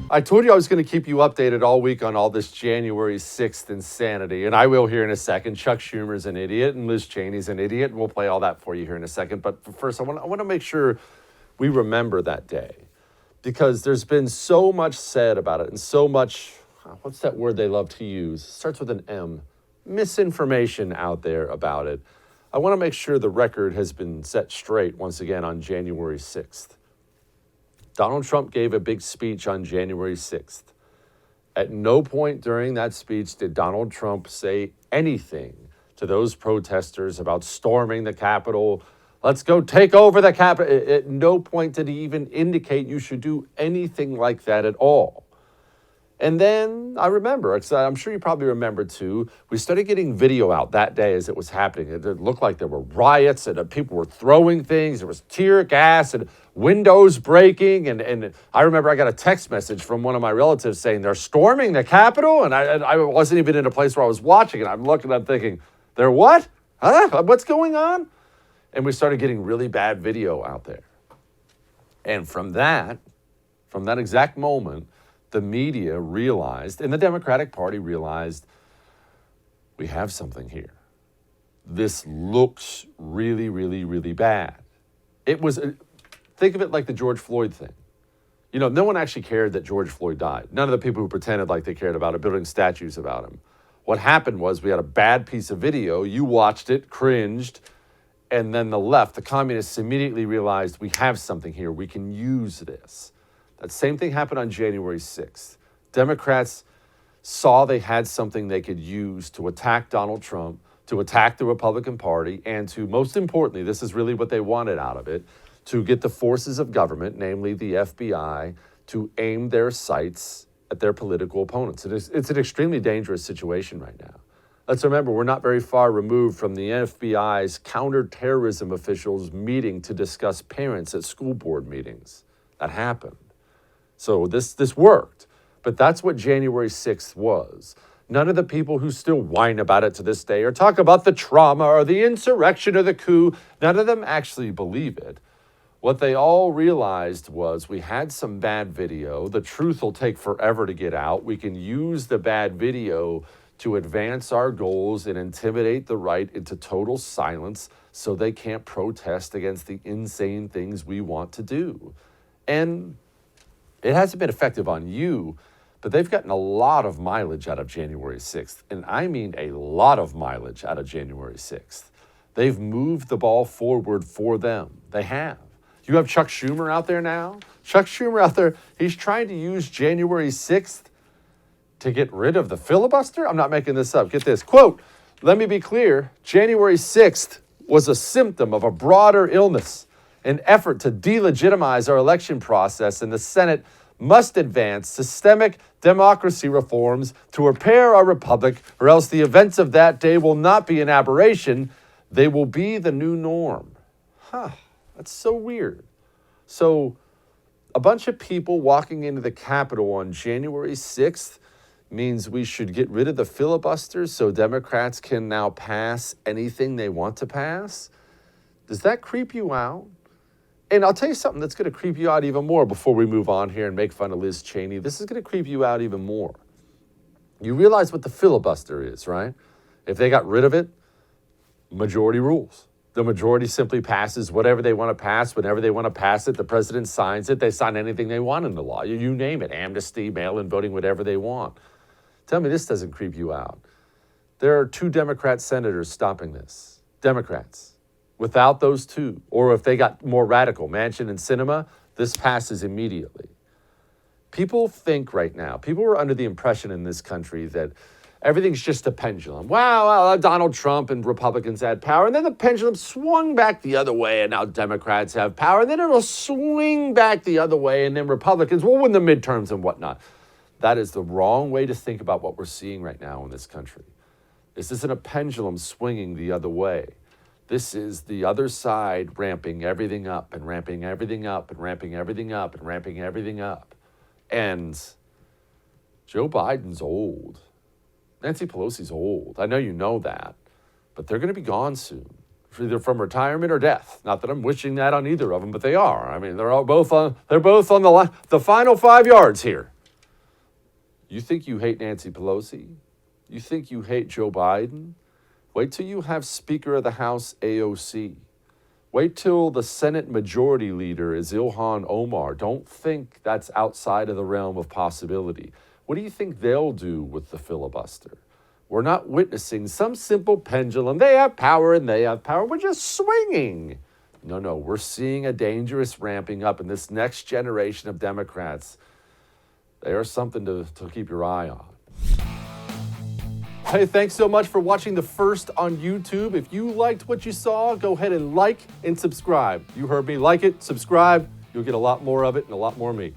I told you I was going to keep you updated all week on all this January 6th insanity, and I will here in a second. Chuck Schumer's an idiot, and Liz Cheney's an idiot, and we'll play all that for you here in a second. But first, I want to make sure we remember that day, because there's been so much said about it, and so much, what's that word they love to use? It starts with an M. Misinformation out there about it. I want to make sure the record has been set straight once again on January 6th. Donald Trump gave a big speech on January 6th. At no point during that speech did Donald Trump say anything to those protesters about storming the Capitol. Let's go take over the Capitol. At no point did he even indicate you should do anything like that at all. And then I remember, I'm sure you probably remember too, we started getting video out that day as it was happening. It looked like there were riots and people were throwing things. There was tear gas and windows breaking. And I remember I got a text message from one of my relatives saying they're storming the Capitol. And I wasn't even in a place where I was watching it. I'm looking, I'm thinking, they're what? Huh? What's going on? And we started getting really bad video out there. And from that exact moment, the media realized, and the Democratic Party realized, we have something here. This looks really, really, really bad. It was, think of it like the George Floyd thing. You know, no one actually cared that George Floyd died. None of the people who pretended like they cared about it, building statues about him. What happened was we had a bad piece of video, you watched it, cringed, and then the left, the communists, immediately realized we have something here, we can use this. That same thing happened on January 6th. Democrats saw they had something they could use to attack Donald Trump, to attack the Republican Party, and to, most importantly, this is really what they wanted out of it, to get the forces of government, namely the FBI, to aim their sights at their political opponents. It's an extremely dangerous situation right now. Let's remember, we're not very far removed from the FBI's counterterrorism officials meeting to discuss parents at school board meetings. That happened. So this worked, but that's what January 6th was. None of the people who still whine about it to this day or talk about the trauma or the insurrection or the coup, none of them actually believe it. What they all realized was we had some bad video. The truth will take forever to get out. We can use the bad video to advance our goals and intimidate the right into total silence so they can't protest against the insane things we want to do. And it hasn't been effective on you, but they've gotten a lot of mileage out of January 6th. And I mean a lot of mileage out of January 6th. They've moved the ball forward for them. They have. You have Chuck Schumer out there now. Chuck Schumer out there, he's trying to use January 6th to get rid of the filibuster. I'm not making this up. Get this. Quote, let me be clear. January 6th was a symptom of a broader illness, an effort to delegitimize our election process, and the Senate must advance systemic democracy reforms to repair our republic, or else the events of that day will not be an aberration. They will be the new norm. That's so weird. So a bunch of people walking into the Capitol on January 6th means we should get rid of the filibusters so Democrats can now pass anything they want to pass? Does that creep you out? And I'll tell you something that's going to creep you out even more before we move on here and make fun of Liz Cheney. This is going to creep you out even more. You realize what the filibuster is, right? If they got rid of it, majority rules. The majority simply passes whatever they want to pass, whenever they want to pass it. The president signs it. They sign anything they want in the law. You name it, amnesty, mail-in voting, whatever they want. Tell me this doesn't creep you out. There are 2 Democrat senators stopping this. Democrats. Without those 2, or if they got more radical, Manchin and Sinema, this passes immediately. People think right now, people are under the impression in this country that everything's just a pendulum. Wow, Donald Trump and Republicans had power, and then the pendulum swung back the other way, and now Democrats have power, and then it'll swing back the other way, and then Republicans will win the midterms and whatnot. That is the wrong way to think about what we're seeing right now in this country. This isn't a pendulum swinging the other way. This is the other side ramping everything up and ramping everything up and ramping everything up and ramping everything up. And Joe Biden's old. Nancy Pelosi's old. I know you know that. But they're going to be gone soon, either from retirement or death. Not that I'm wishing that on either of them, but they are. I mean, they're both on the final 5 yards here. You think you hate Nancy Pelosi? You think you hate Joe Biden? Wait till you have Speaker of the House AOC. Wait till the Senate Majority Leader is Ilhan Omar. Don't think that's outside of the realm of possibility. What do you think they'll do with the filibuster? We're not witnessing some simple pendulum. They have power and they have power. We're just swinging. No, we're seeing a dangerous ramping up in this next generation of Democrats. They are something to keep your eye on. Hey, thanks so much for watching The First on YouTube. If you liked what you saw, go ahead and like and subscribe. You heard me. Like it, subscribe. You'll get a lot more of it and a lot more of me.